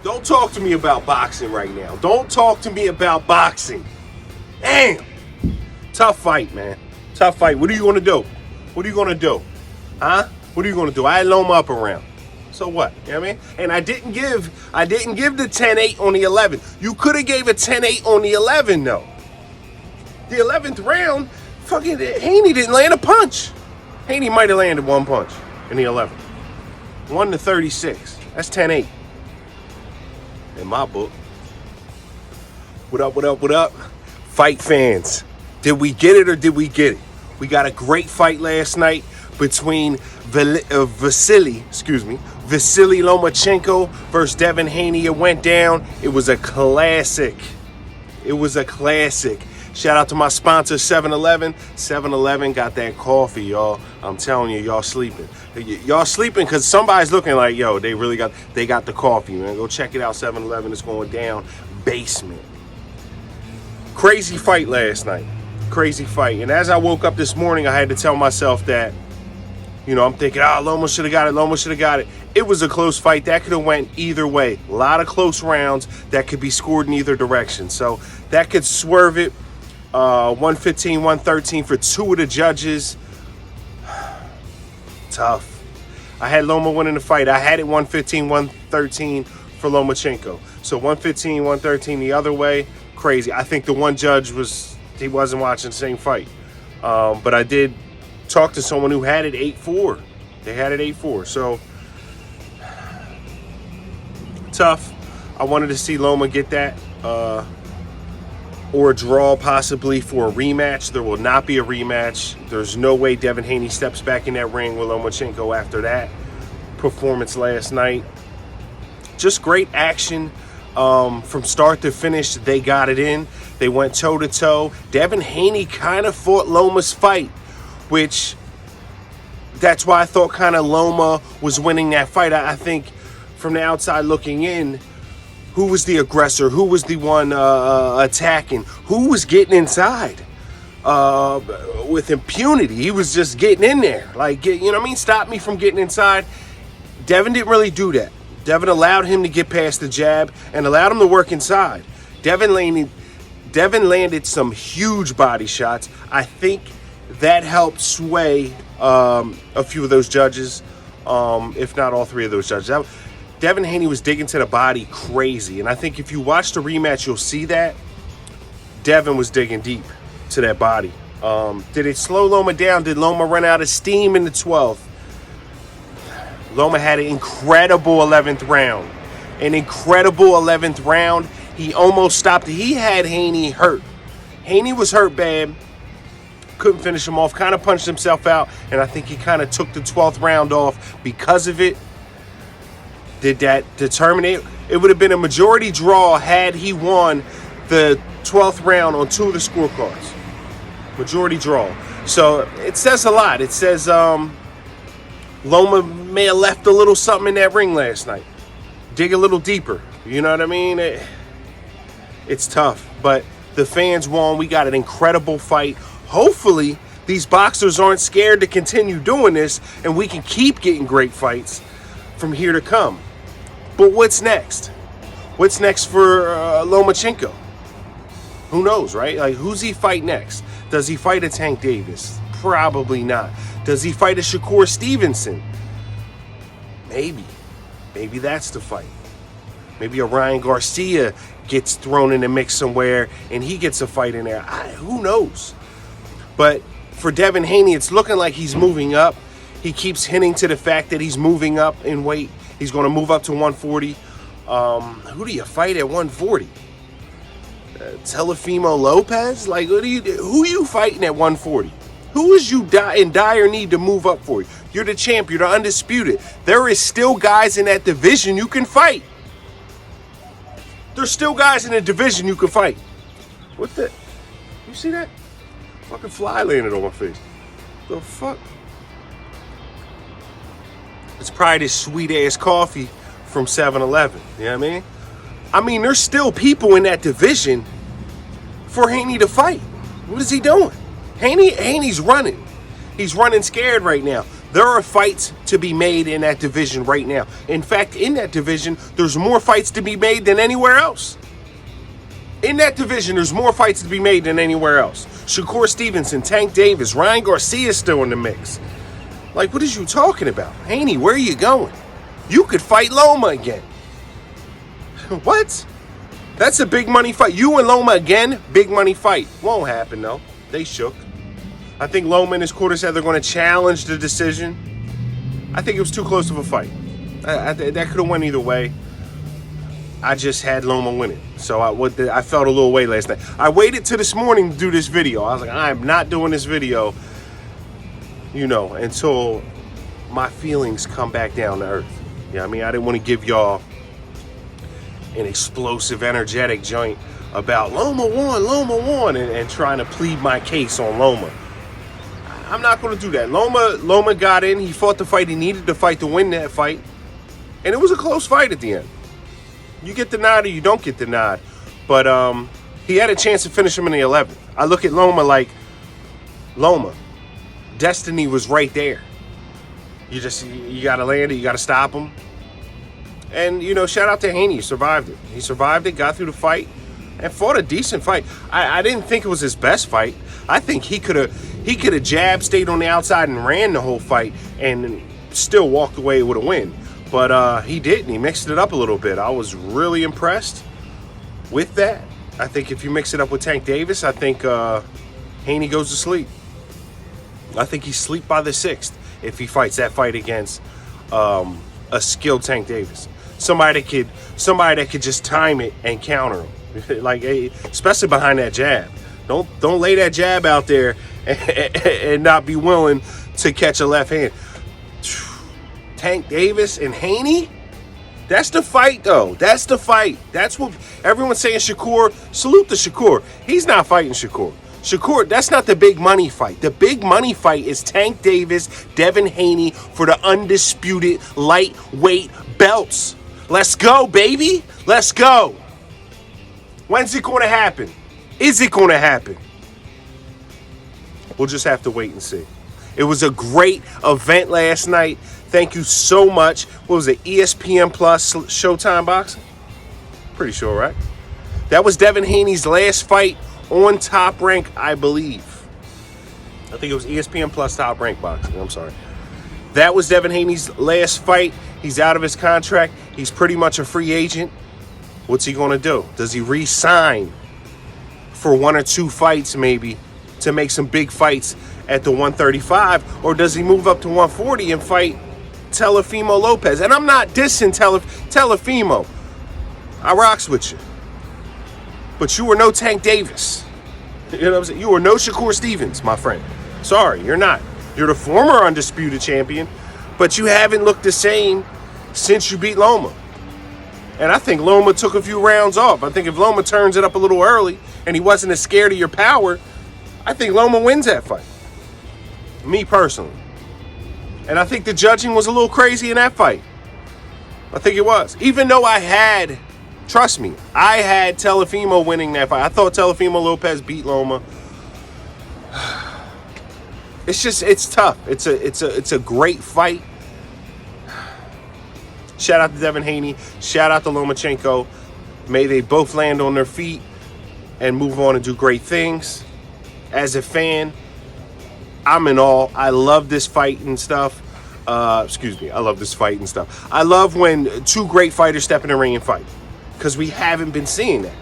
Don't talk to me about boxing right now. Don't talk to me about boxing. Damn. Tough fight, man. Tough fight. What are you going to do? What are you going to do? Huh? What are you going to do? I had Loma up around. So what? You know what I mean? And I didn't give the 10-8 on the 11th. You could have gave a 10-8 on the 11th, though. The 11th round, fucking Haney didn't land a punch. Haney might have landed one punch in the 11th. 1-36. That's 10-8. In my book. What up, what up, what up? Fight fans. Did we get it or did we get it? We got a great fight last night between Vasily Lomachenko versus Devin Haney. It went down. It was a classic. It was a classic. Shout out to my sponsor, 7-Eleven. 7-Eleven got that coffee, y'all. I'm telling you, y'all sleeping. Y'all sleeping because somebody's looking like, yo, they got the coffee, man. Go check it out, 7-Eleven. It's going down. Basement. Crazy fight last night. Crazy fight. And as I woke up this morning, I had to tell myself that, you know, I'm thinking, Loma should have got it. Loma should have got it. It was a close fight. That could have went either way. A lot of close rounds that could be scored in either direction. So that could swerve it. 115, 113 for two of the judges. Tough. I had Loma winning the fight. I had it 115, 113 for Lomachenko. So 115, 113 the other way. Crazy. I think the one judge wasn't watching the same fight. But I did talk to someone who had it 8-4. They had it 8-4. So tough. I wanted to see Loma get that. Or a draw possibly for a rematch. There will not be a rematch. There's no way Devin Haney steps back in that ring with Lomachenko after that performance last night. Just great action from start to finish. They got it in. They went toe-to-toe. Devin Haney kind of fought Loma's fight, which that's why I thought kind of Loma was winning that fight. I think from the outside looking in, who was the aggressor? Who was the one attacking? Who was getting inside with impunity? He was just getting in there. Like, you know what I mean? Stop me from getting inside. Devin didn't really do that. Devin allowed him to get past the jab and allowed him to work inside. Devin landed some huge body shots. I think that helped sway a few of those judges, if not all three of those judges. Devin Haney was digging to the body crazy. And I think if you watch the rematch, you'll see that. Devin was digging deep to that body. Did it slow Loma down? Did Loma run out of steam in the 12th? Loma had an incredible 11th round. An incredible 11th round. He almost stopped it. He had Haney hurt. Haney was hurt bad. Couldn't finish him off. Kind of punched himself out. And I think he kind of took the 12th round off because of it. Did that determine it? It would have been a majority draw had he won the 12th round on two of the scorecards. Majority draw. So it says a lot. It says Loma may have left a little something in that ring last night. Dig a little deeper. You know what I mean? It's tough. But the fans won. We got an incredible fight. Hopefully, these boxers aren't scared to continue doing this and we can keep getting great fights from here to come. But what's next? What's next for Lomachenko? Who knows, right? Like, who's he fight next? Does he fight a Tank Davis? Probably not. Does he fight a Shakur Stevenson? Maybe. Maybe that's the fight. Maybe a Ryan Garcia gets thrown in the mix somewhere and he gets a fight in there. Who knows? But for Devin Haney, it's looking like he's moving up. He keeps hinting to the fact that he's moving up in weight. He's going to move up to 140. Who do you fight at 140? Telefimo Lopez? Like, who you fighting at 140? Who is you in dire need to move up for? You're the champ. You're the undisputed. There is still guys in that division you can fight. There's still guys in the division you can fight. What the? You see that? Fucking fly landed on my face. The fuck? It's probably this sweet-ass coffee from 7-Eleven. You know what I mean? I mean, there's still people in that division for Haney to fight. What is he doing? Haney's running. He's running scared right now. There are fights to be made in that division right now. In fact, in that division, there's more fights to be made than anywhere else. In that division, there's more fights to be made than anywhere else. Shakur Stevenson, Tank Davis, Ryan Garcia still in the mix. Like, what is you talking about? Haney, where are you going? You could fight Loma again. What? That's a big money fight. You and Loma again? Big money fight. Won't happen, though. They shook. I think Loma and his quarter said they're going to challenge the decision. I think it was too close of a fight. That could have went either way. I just had Loma winning. So I felt a little way last night. I waited till this morning to do this video. I was like, I'm not doing this video, until my feelings come back down to earth. I mean? I didn't want to give y'all an explosive, energetic joint about Loma won, and trying to plead my case on Loma. I'm not going to do that. Loma got in. He fought the fight he needed to fight to win that fight. And it was a close fight at the end. You get the nod or you don't get the nod. But he had a chance to finish him in the 11th. I look at Loma like, Loma, destiny was right there. You got to land it. You got to stop him. And, shout out to Haney. He survived it. He survived it, got through the fight, and fought a decent fight. I didn't think it was his best fight. I think he could have jabbed, stayed on the outside, and ran the whole fight, and still walked away with a win. But he didn't. He mixed it up a little bit. I was really impressed with that. I think if you mix it up with Tank Davis, I think Haney goes to sleep. I think he's asleep by the 6th if he fights that fight against a skilled Tank Davis. Somebody that could just time it and counter him. Like, especially behind that jab. Don't lay that jab out there and not be willing to catch a left hand. Tank Davis and Haney? That's the fight, though. That's the fight. That's what everyone's saying. Shakur, salute to Shakur. He's not fighting Shakur. Shakur, that's not the big money fight. The big money fight is Tank Davis, Devin Haney for the undisputed lightweight belts. Let's go, baby. Let's go. When's it going to happen? Is it going to happen? We'll just have to wait and see. It was a great event last night. Thank you so much. What was it? ESPN Plus Showtime Boxing? Pretty sure, right? That was Devin Haney's last fight on Top Rank, I believe. I think it was ESPN Plus Top Rank Boxing. I'm sorry. That was Devin Haney's last fight. He's out of his contract. He's pretty much a free agent. What's he going to do? Does he re-sign for 1 or 2 fights maybe to make some big fights at the 135? Or does he move up to 140 and fight Teofimo Lopez? And I'm not dissing Teofimo. I rocks with you. But you were no Tank Davis. You know what I'm saying? You were no Shakur Stevens, my friend. Sorry, you're not. You're the former undisputed champion, but you haven't looked the same since you beat Loma. And I think Loma took a few rounds off. I think if Loma turns it up a little early and he wasn't as scared of your power, I think Loma wins that fight. Me personally. And I think the judging was a little crazy in that fight. I think it was. Even though trust me, I had Teofimo winning that fight. I thought Teofimo Lopez beat Loma. It's tough. It's a great fight. Shout out to Devin Haney. Shout out to Lomachenko. May they both land on their feet and move on and do great things. As a fan, I'm in awe. I love this fight and stuff. I love this fight and stuff. I love when 2 great fighters step in the ring and fight, because we haven't been seeing that.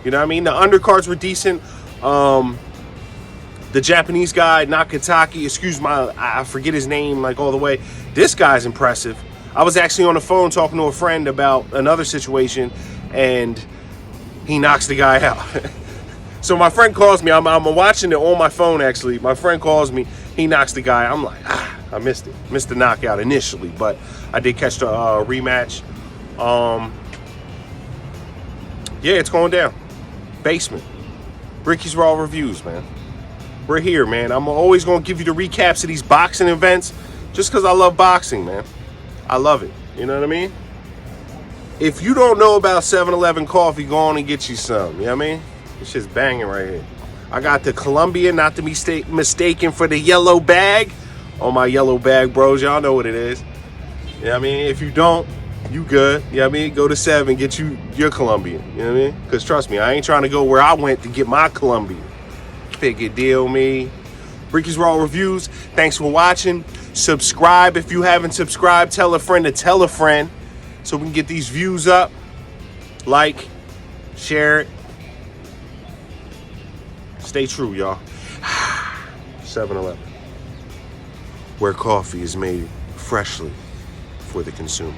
You know what I mean? The undercards were decent. The Japanese guy, Nakataki, I forget his name like all the way. This guy's impressive. I was actually on the phone talking to a friend about another situation, and he knocks the guy out. So my friend calls me. I'm watching it on my phone, actually. My friend calls me. He knocks the guy. I'm like, I missed it. Missed the knockout initially, but I did catch the rematch. Yeah, it's going down. Basement. Ricky's Raw Reviews, man. We're here, man. I'm always going to give you the recaps of these boxing events just because I love boxing, man. I love it. You know what I mean? If you don't know about 7-Eleven coffee, go on and get you some. You know what I mean? This shit's banging right here. I got the Columbia, not to be mistaken for the yellow bag, on my yellow bag bros. Y'all know what it is. You know what I mean? If you don't, you good. You know what I mean? Go to 7, get you your Colombian. You know what I mean? Because trust me, I ain't trying to go where I went to get my Colombian. Figure deal me. Ricky's Raw Reviews. Thanks for watching. Subscribe if you haven't subscribed. Tell a friend to tell a friend so we can get these views up. Like, share it. Stay true, y'all. 7-Eleven, where coffee is made freshly for the consumer.